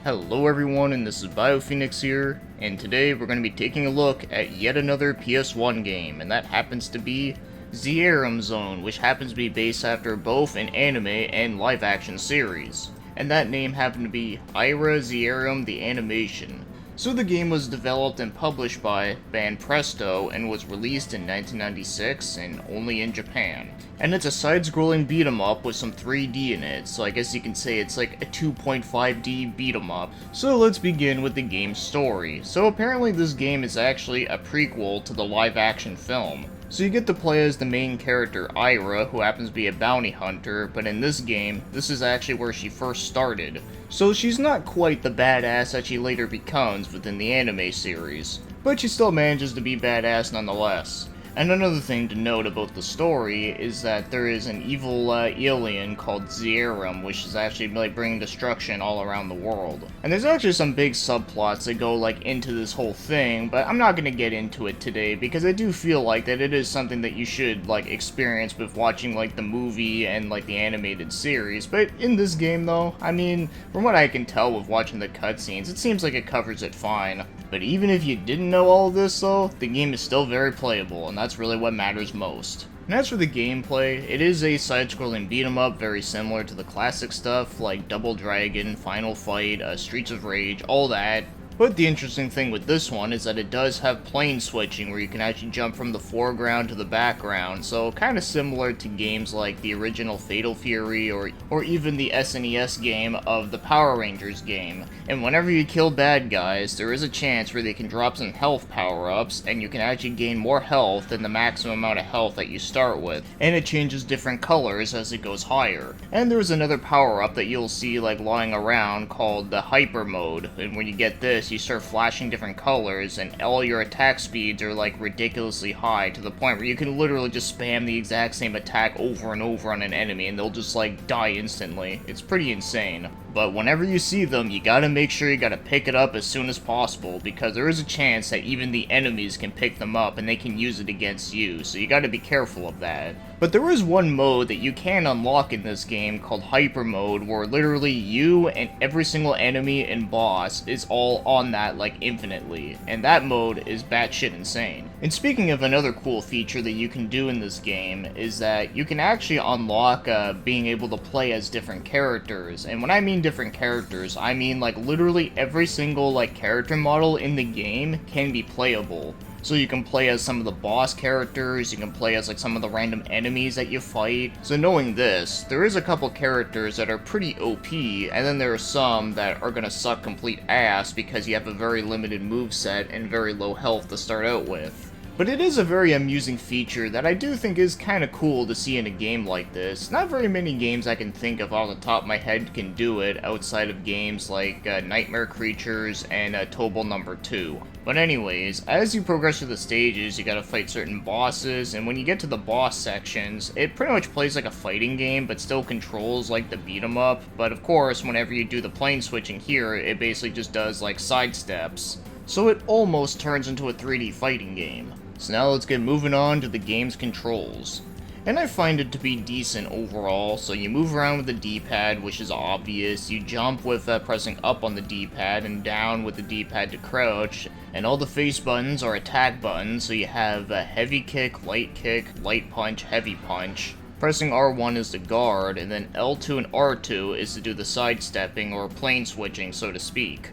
Hello everyone, and this is BioPhoenix here, and today we're going to be taking a look at yet another PS1 game, and that happens to be Zeiramzone, which happens to be based after both an anime and live-action series. And that name happened to be Iria Zeiram the Animation. So the game was developed and published by Banpresto and was released in 1996 and only in Japan. And it's a side-scrolling beat-em-up with some 3D in it, so I guess you can say it's like a 2.5D beat-em-up. So let's begin with the game's story. So apparently this game is actually a prequel to the live-action film. So you get to play as the main character, Iria, who happens to be a bounty hunter, but in this game, this is actually where she first started. So she's not quite the badass that she later becomes within the anime series, but she still manages to be badass nonetheless. And another thing to note about the story is that there is an evil alien called Zeiram, which is actually like bringing destruction all around the world. And there's actually some big subplots that go like into this whole thing, but I'm not going to get into it today because I do feel like that it is something that you should like experience with watching like the movie and like the animated series. But in this game though, I mean, from what I can tell with watching the cutscenes, it seems like it covers it fine. But even if you didn't know all of this though, the game is still very playable, and that's really what matters most. And as for the gameplay, it is a side-scrolling beat-em-up very similar to the classic stuff like Double Dragon, Final Fight, Streets of Rage, all that. But the interesting thing with this one is that it does have plane switching where you can actually jump from the foreground to the background, so kind of similar to games like the original Fatal Fury or even the SNES game of the Power Rangers game. And whenever you kill bad guys, there is a chance where they can drop some health power-ups and you can actually gain more health than the maximum amount of health that you start with. And it changes different colors as it goes higher. And there's another power-up that you'll see like lying around called the Hyper Mode, and when you get this, you start flashing different colors, and all your attack speeds are like ridiculously high to the point where you can literally just spam the exact same attack over and over on an enemy and they'll just like die instantly. It's pretty insane. But whenever you see them, you gotta make sure you gotta pick it up as soon as possible, because there is a chance that even the enemies can pick them up and they can use it against you, so you gotta be careful of that. But there is one mode that you can unlock in this game called Hyper Mode, where literally you and every single enemy and boss is all on that like infinitely, and that mode is batshit insane. And speaking of another cool feature that you can do in this game is that you can actually unlock being able to play as different characters, and when I mean different characters, I mean like literally every single like character model in the game can be playable. So you can play as some of the boss characters, you can play as like some of the random enemies that you fight. So knowing this, there is a couple characters that are pretty OP, and then there are some that are gonna suck complete ass because you have a very limited moveset and very low health to start out with. But it is a very amusing feature that I do think is kind of cool to see in a game like this. Not very many games I can think of off the top of my head can do it outside of games like Nightmare Creatures and Tobal No. 2. But anyways, as you progress through the stages, you gotta fight certain bosses, and when you get to the boss sections, it pretty much plays like a fighting game, but still controls like the beat 'em up. But of course, whenever you do the plane switching here, it basically just does like side steps. So it almost turns into a 3D fighting game. So now let's get moving on to the game's controls. And I find it to be decent overall. So you move around with the D-pad, which is obvious. You jump with pressing up on the D-pad and down with the D-pad to crouch. And all the face buttons are attack buttons, so you have heavy kick, light punch, heavy punch. Pressing R1 is the guard, and then L2 and R2 is to do the sidestepping or plane switching, so to speak.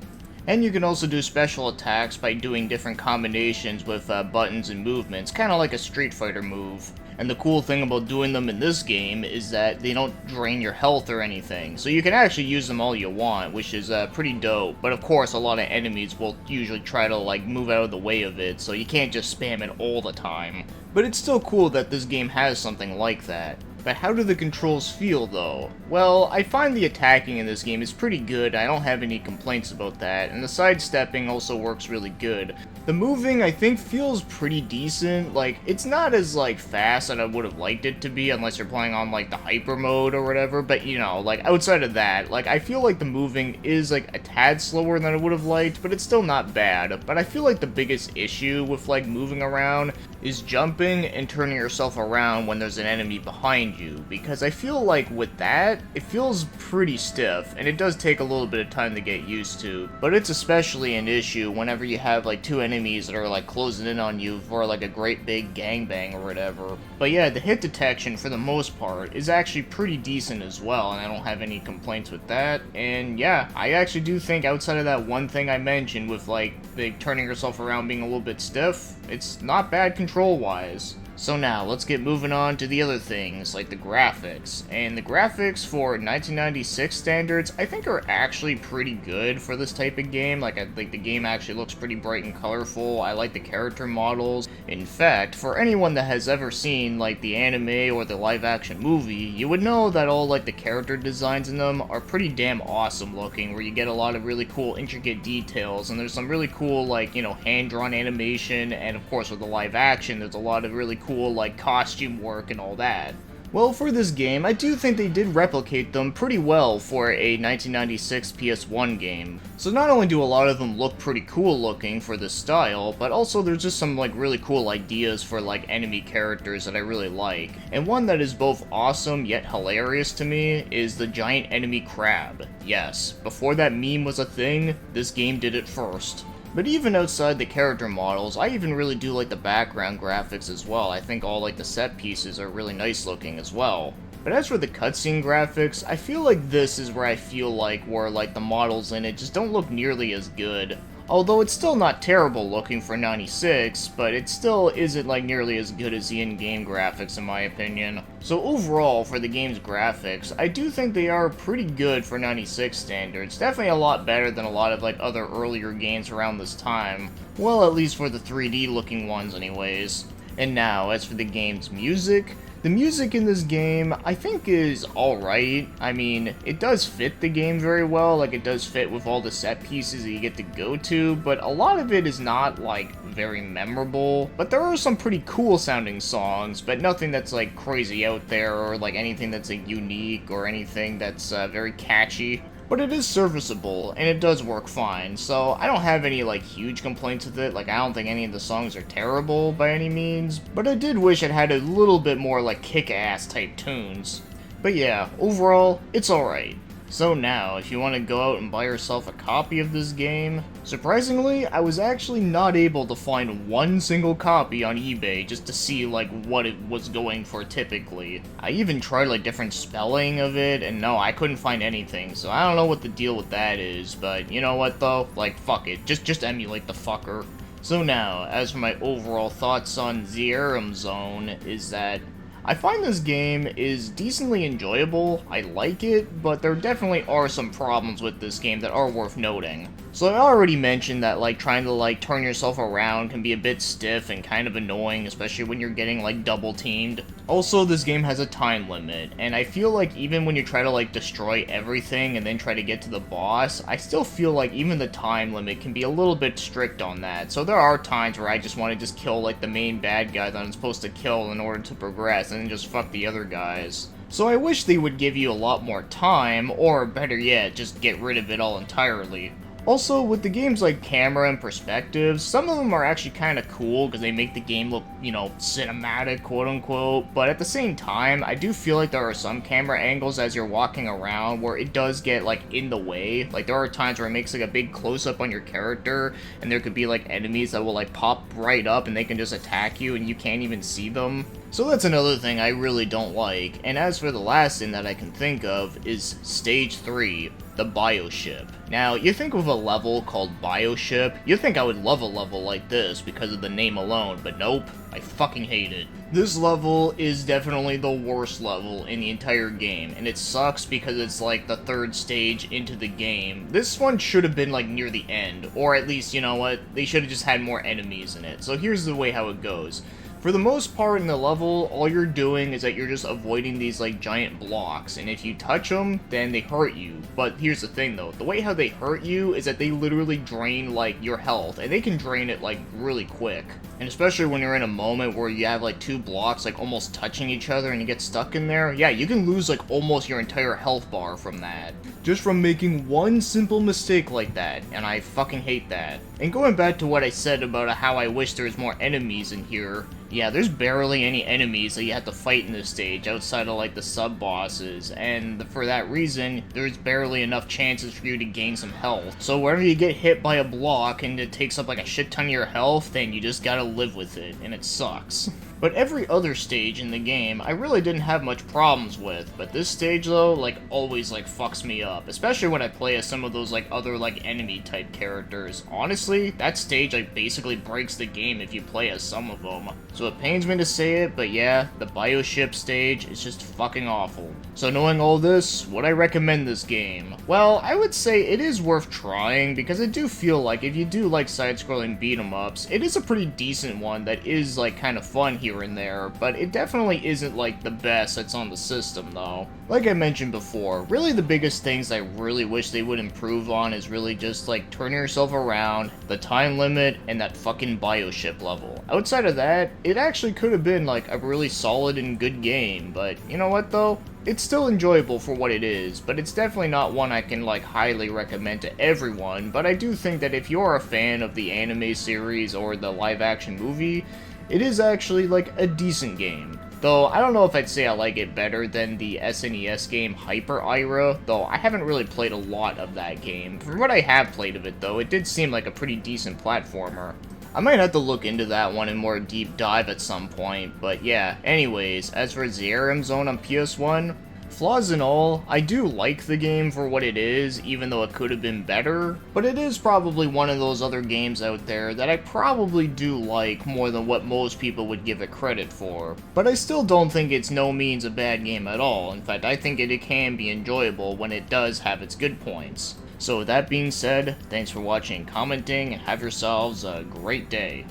And you can also do special attacks by doing different combinations with buttons and movements, kind of like a Street Fighter move. And the cool thing about doing them in this game is that they don't drain your health or anything, so you can actually use them all you want, which is pretty dope. But of course, a lot of enemies will usually try to like move out of the way of it, so you can't just spam it all the time. But it's still cool that this game has something like that. But how do the controls feel though? Well, I find the attacking in this game is pretty good, I don't have any complaints about that, and the sidestepping also works really good. The moving, I think, feels pretty decent. Like, it's not as, like, fast as I would have liked it to be, unless you're playing on, like, the hyper mode or whatever, but, you know, like, outside of that, like, I feel like the moving is, like, a tad slower than I would have liked, but it's still not bad. But I feel like the biggest issue with, like, moving around is jumping and turning yourself around when there's an enemy behind behind you, because I feel like with that, it feels pretty stiff, and it does take a little bit of time to get used to, but it's especially an issue whenever you have like two enemies that are like closing in on you for like a great big gangbang or whatever. But yeah, the hit detection for the most part is actually pretty decent as well, and I don't have any complaints with that. And yeah, I actually do think outside of that one thing I mentioned with like the turning yourself around being a little bit stiff, it's not bad control-wise. So now, let's get moving on to the other things, like the graphics. And the graphics for 1996 standards, I think are actually pretty good for this type of game. Like, I think the game actually looks pretty bright and colorful. I like the character models. In fact, for anyone that has ever seen, like, the anime or the live-action movie, you would know that all, like, the character designs in them are pretty damn awesome looking, where you get a lot of really cool, intricate details, and there's some really cool, like, you know, hand-drawn animation, and of course with the live-action, there's a lot of really cool, like, costume work and all that. Well, for this game, I do think they did replicate them pretty well for a 1996 PS1 game. So not only do a lot of them look pretty cool looking for this style, but also there's just some like really cool ideas for like enemy characters that I really like. And one that is both awesome yet hilarious to me is the giant enemy crab. Yes, before that meme was a thing, this game did it first. But even outside the character models, I even really do like the background graphics as well. I think all like the set pieces are really nice looking as well. But as for the cutscene graphics, I feel like this is where I feel like where like the models in it just don't look nearly as good. Although it's still not terrible looking for 96, but it still isn't like nearly as good as the in-game graphics in my opinion. So overall, for the game's graphics, I do think they are pretty good for 96 standards. Definitely a lot better than a lot of like other earlier games around this time. Well, at least for the 3D looking ones anyways. And now, as for the game's music, the music in this game, I think is alright. I mean, it does fit the game very well, like it does fit with all the set pieces that you get to go to, but a lot of it is not, like, very memorable. But there are some pretty cool sounding songs, but nothing that's, like, crazy out there, or, like, anything that's, like, unique, or anything that's, very catchy. But it is serviceable, and it does work fine, so I don't have any, like, huge complaints with it. Like, I don't think any of the songs are terrible by any means, but I did wish it had a little bit more, like, kick-ass type tunes. But yeah, overall, it's alright. So now, if you want to go out and buy yourself a copy of this game, surprisingly, I was actually not able to find one single copy on eBay just to see like what it was going for typically. I even tried like different spelling of it, and no, I couldn't find anything, so I don't know what the deal with that is, but you know what though? Like, fuck it, just emulate the fucker. So now, as for my overall thoughts on Zeiramzone, is that I find this game is decently enjoyable, I like it, but there definitely are some problems with this game that are worth noting. So I already mentioned that like trying to like turn yourself around can be a bit stiff and kind of annoying, especially when you're getting like double teamed. Also, this game has a time limit, and I feel like even when you try to like destroy everything and then try to get to the boss, I still feel like even the time limit can be a little bit strict on that. So there are times where I just want to just kill like the main bad guy that I'm supposed to kill in order to progress, and then just fuck the other guys. So I wish they would give you a lot more time, or better yet, just get rid of it all entirely. Also, with the game's like camera and perspectives, some of them are actually kind of cool because they make the game look, you know, cinematic, quote unquote, but at the same time, I do feel like there are some camera angles as you're walking around where it does get like in the way. Like there are times where it makes like a big close-up on your character, and there could be like enemies that will like pop right up and they can just attack you and you can't even see them. So that's another thing I really don't like. And as for the last thing that I can think of is Stage 3, the Bioship. Now, you think of a level called Bioship, you think I would love a level like this because of the name alone, but nope, I fucking hate it. This level is definitely the worst level in the entire game, and it sucks because it's like the third stage into the game. This one should have been like near the end, or at least, you know what, they should have just had more enemies in it. So here's the way how it goes. For the most part in the level, all you're doing is that you're just avoiding these like giant blocks, and if you touch them, then they hurt you. But here's the thing though, the way how they hurt you is that they literally drain like your health, and they can drain it like really quick. And especially when you're in a moment where you have like two blocks like almost touching each other and you get stuck in there, yeah, you can lose like almost your entire health bar from that. Just from making one simple mistake like that, and I fucking hate that. And going back to what I said about how I wish there was more enemies in here, Yeah, there's barely any enemies that you have to fight in this stage outside of like the sub-bosses, and for that reason, there's barely enough chances for you to gain some health. So whenever you get hit by a block and it takes up like a shit ton of your health, then you just gotta live with it, and it sucks. But every other stage in the game, I really didn't have much problems with, but this stage though, like, always like fucks me up, especially when I play as some of those like other like enemy type characters. Honestly, that stage like basically breaks the game if you play as some of them. So it pains me to say it, but yeah, the bioship stage is just fucking awful. So knowing all this, would I recommend this game? Well, I would say it is worth trying, because I do feel like if you do like side-scrolling beat-em-ups, it is a pretty decent one that is like kind of fun here and there, but it definitely isn't like the best that's on the system though. Like I mentioned before, really the biggest things I really wish they would improve on is really just like turning yourself around, the time limit, and that fucking bioship level. Outside of that, it actually could have been like a really solid and good game, but you know what though? It's still enjoyable for what it is, but it's definitely not one I can like highly recommend to everyone, but I do think that if you're a fan of the anime series or the live action movie, it is actually like a decent game. Though I don't know if I'd say I like it better than the SNES game Hyper Ira, though I haven't really played a lot of that game. From what I have played of it though, it did seem like a pretty decent platformer. I might have to look into that one in more deep dive at some point, but yeah. Anyways, as for Zeiramzone on PS1, flaws and all, I do like the game for what it is, even though it could have been better, but it is probably one of those other games out there that I probably do like more than what most people would give it credit for. But I still don't think it's no means a bad game at all. In fact, I think it can be enjoyable when it does have its good points. So with that being said, thanks for watching and commenting, and have yourselves a great day.